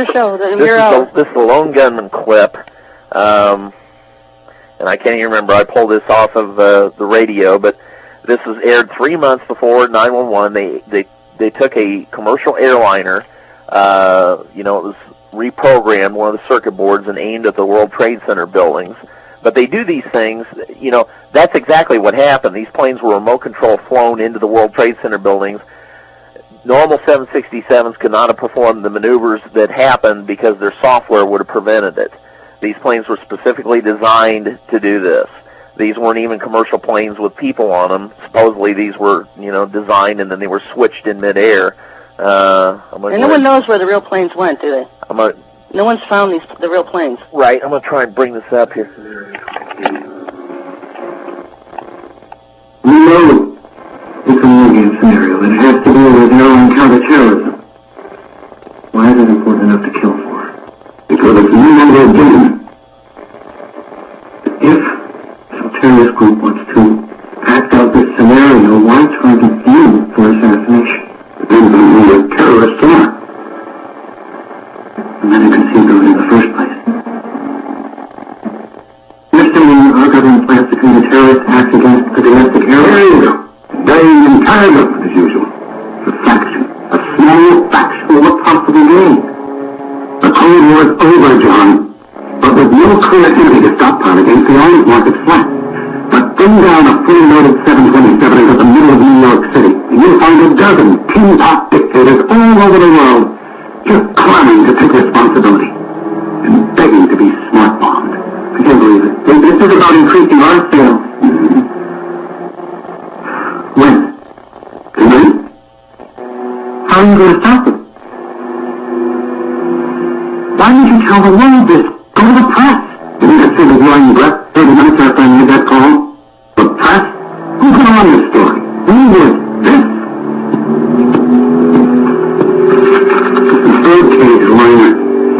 show. This is a lone gunman clip, and I can't even remember. I pulled this off of the radio, but this was aired 3 months before 911. They took a commercial airliner. It was reprogrammed, one of the circuit boards, and aimed at the World Trade Center buildings. But they do these things. That's exactly what happened. These planes were remote control flown into the World Trade Center buildings. Normal 767s could not have performed the maneuvers that happened because their software would have prevented it. These planes were specifically designed to do this. These weren't even commercial planes with people on them. Supposedly these were, designed and then they were switched in midair. And no one knows where the real planes went, do they? No one's found the real planes. Right. I'm going to try and bring this up here. We know it's a war game scenario, and it has to do with airline counterterrorism. Why is it important enough to kill for? Because it's no longer a game. If some terrorist group wants to act out this scenario, why target you for assassination? Depends on who the terrorists are. And then you can see them in the first place. You're saying our government plans to commit a terrorist act against the domestic airline? There you go. Dying entire government as usual. A faction. A small faction of a possible gain. The Cold War is over, John. But with no connectivity to stockpile against the arms market flat. But bring down a fully loaded 727 into the middle of New York City, and you'll find a dozen tin-pot dictators all over the world just clamoring to take responsibility and begging to be smart-bombed. I can't believe it. This is about increasing our sales. When? Tonight? How are you going to stop them? Why didn't you tell the world this? Go to the press. Didn't I say with lying breath 30 minutes after I made that call? The press? Who put on this story? Who did this? Birdcage liner.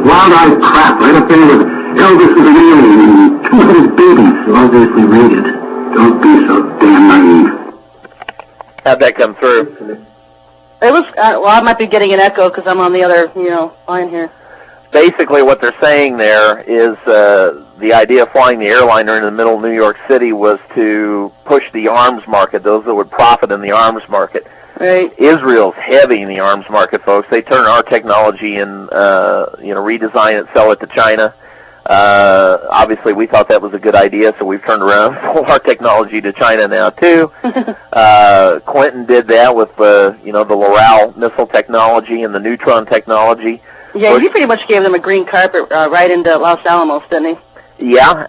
Wild-eyed crap right up there with Elvis as an alien and 200 babies obviously rated. Don't be so damn naive. How'd that come through? It was, I might be getting an echo because I'm on the other, line here. Basically what they're saying there is the idea of flying the airliner in the middle of New York City was to push the arms market, those that would profit in the arms market. Right. Israel's heavy in the arms market, folks. They turn our technology and, redesign it, sell it to China. Obviously, we thought that was a good idea, so we've turned around and sold our technology to China now, too. Clinton did that with, the Loral missile technology and the neutron technology. Yeah, he pretty much gave them a green carpet right into Los Alamos, didn't he? Yeah.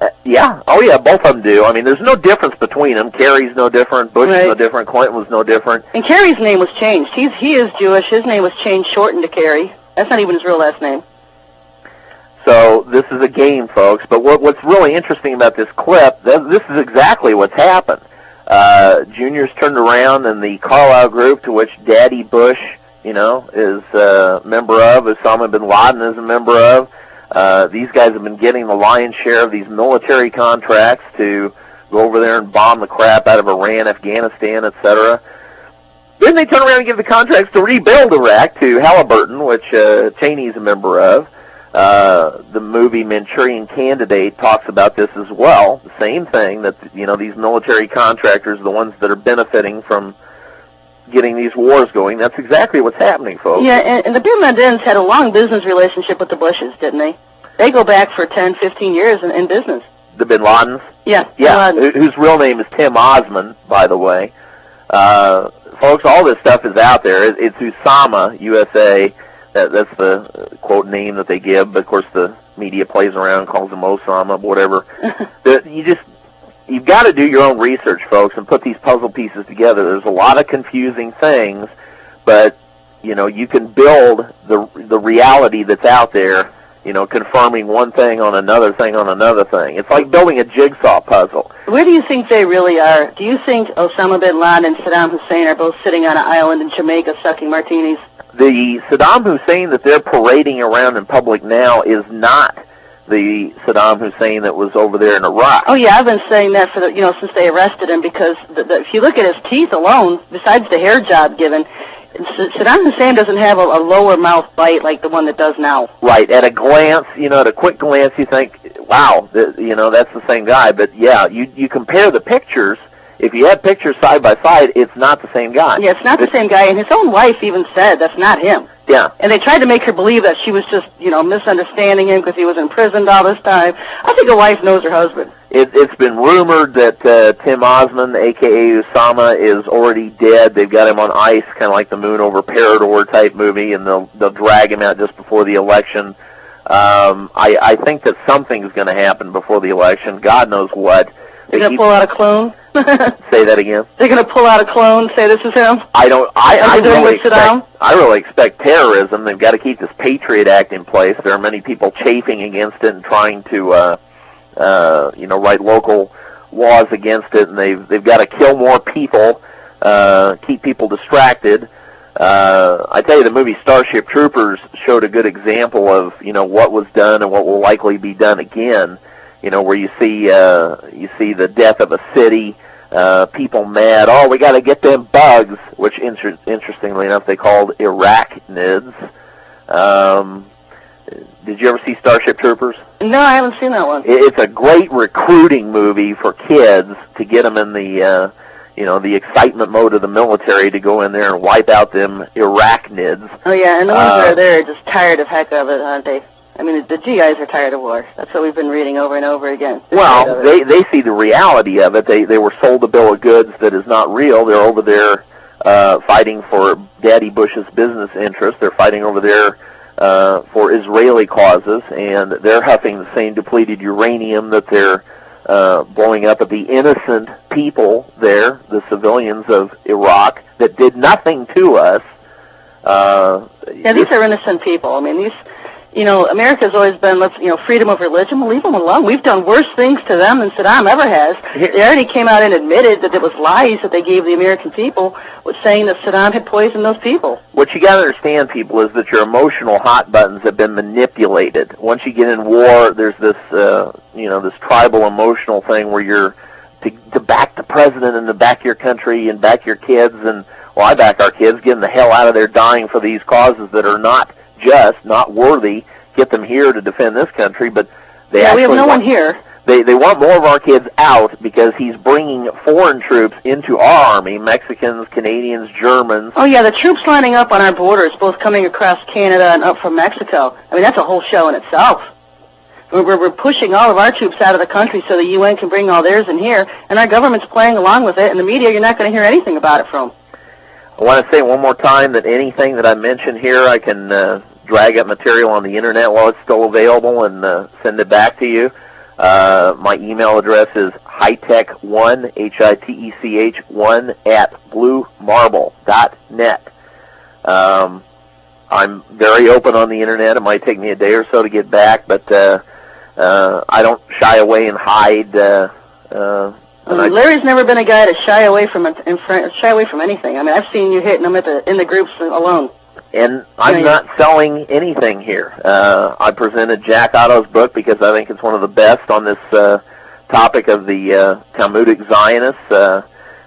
Oh, yeah, both of them do. I mean, there's no difference between them. Kerry's no different. Bush is no different. Clinton was no different. And Kerry's name was changed. He is Jewish. His name was changed, shortened to Kerry. That's not even his real last name. So this is a game, folks. But what's really interesting about this clip, this is exactly what's happened. Junior's turned around, and the Carlyle Group, to which Daddy Bush, is a member of, Osama bin Laden is a member of. These guys have been getting the lion's share of these military contracts to go over there and bomb the crap out of Iran, Afghanistan, etc. Then they turn around and give the contracts to rebuild Iraq to Halliburton, which Cheney's a member of. The movie Manchurian Candidate talks about this as well. The same thing, that these military contractors are the ones that are benefiting from getting these wars going. That's exactly what's happening, folks. Yeah, and the bin Ladens had a long business relationship with the Bushes, didn't they? They go back for 10, 15 years in business. The bin Ladens? Yeah. Yeah, whose real name is Tim Osman, by the way. Folks, all this stuff is out there. It's Usama, USA. That's the quote name that they give, but of course the media plays around and calls him Osama, whatever. You've got to do your own research, folks, and put these puzzle pieces together. There's a lot of confusing things, but you can build the reality that's out there, confirming one thing on another thing on another thing. It's like building a jigsaw puzzle. Where do you think they really are? Do you think Osama bin Laden and Saddam Hussein are both sitting on an island in Jamaica sucking martinis? The Saddam Hussein that they're parading around in public now is not the Saddam Hussein that was over there in Iraq. Oh yeah, I've been saying that for since they arrested him, because if you look at his teeth alone, besides the hair job given, Saddam Hussein doesn't have a lower mouth bite like the one that does now. Right. At a glance, at a quick glance, you think, wow, that's the same guy. But, yeah, you compare the pictures. If you have pictures side by side, it's not the same guy. Yeah, it's not the same guy, and his own wife even said that's not him. Yeah. And they tried to make her believe that she was just, misunderstanding him because he was imprisoned all this time. I think a wife knows her husband. It's been rumored that Tim Osman, a.k.a. Osama, is already dead. They've got him on ice, kind of like the Moon Over Parador type movie, and they'll drag him out just before the election. I think that something's going to happen before the election. God knows what. They're going to pull out a clone? Say that again? They're going to pull out a clone, say this is him? I really expect terrorism. They've got to keep this Patriot Act in place. There are many people chafing against it and trying to, write local laws against it, and they've got to kill more people, keep people distracted. I tell you, the movie Starship Troopers showed a good example of, what was done and what will likely be done again. Where you see the death of a city, people mad. Oh, we got to get them bugs, which interestingly enough they called arachnids. Did you ever see Starship Troopers? No, I haven't seen that one. It's a great recruiting movie for kids to get them in the the excitement mode of the military to go in there and wipe out them arachnids. Oh yeah, and the ones that are there are just tired of heck of it, aren't they? I mean, the GIs are tired of war. That's what we've been reading over and over again. Well, they see the reality of it. They were sold a bill of goods that is not real. They're over there fighting for Daddy Bush's business interests. They're fighting over there for Israeli causes, and they're huffing the same depleted uranium that they're blowing up at the innocent people there, the civilians of Iraq, that did nothing to us. Yeah, these are innocent people. I mean, these... America's always been, freedom of religion. We'll leave them alone. We've done worse things to them than Saddam ever has. They already came out and admitted that it was lies that they gave the American people, was saying that Saddam had poisoned those people. What you got to understand, people, is that your emotional hot buttons have been manipulated. Once you get in war, there's this, this tribal emotional thing where you're to back the president and to back your country and back your kids. And, well, I back our kids, get them the hell out of there dying for these causes that are not just, not worthy, get them here to defend this country, but they actually we have no one here. They want more of our kids out because he's bringing foreign troops into our army, Mexicans, Canadians, Germans. Oh, yeah, the troops lining up on our borders, both coming across Canada and up from Mexico. I mean, that's a whole show in itself. We're pushing all of our troops out of the country so the UN can bring all theirs in here, and our government's playing along with it, and the media, you're not going to hear anything about it from. I want to say one more time that anything that I mention here, I can drag up material on the Internet while it's still available and send it back to you. My email address is hitech1, HITECH1, @bluemarble.net. I'm very open on the Internet. It might take me a day or so to get back, but I don't shy away and hide. Larry's never been a guy to shy away from anything. I mean, I've seen you hitting them in the groups alone. And I'm not selling anything here. I presented Jack Otto's book because I think it's one of the best on this topic of the Talmudic Zionists. A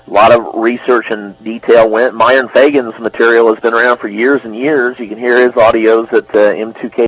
lot of research and detail went. Myron Fagan's material has been around for years and years. You can hear his audios at M2K.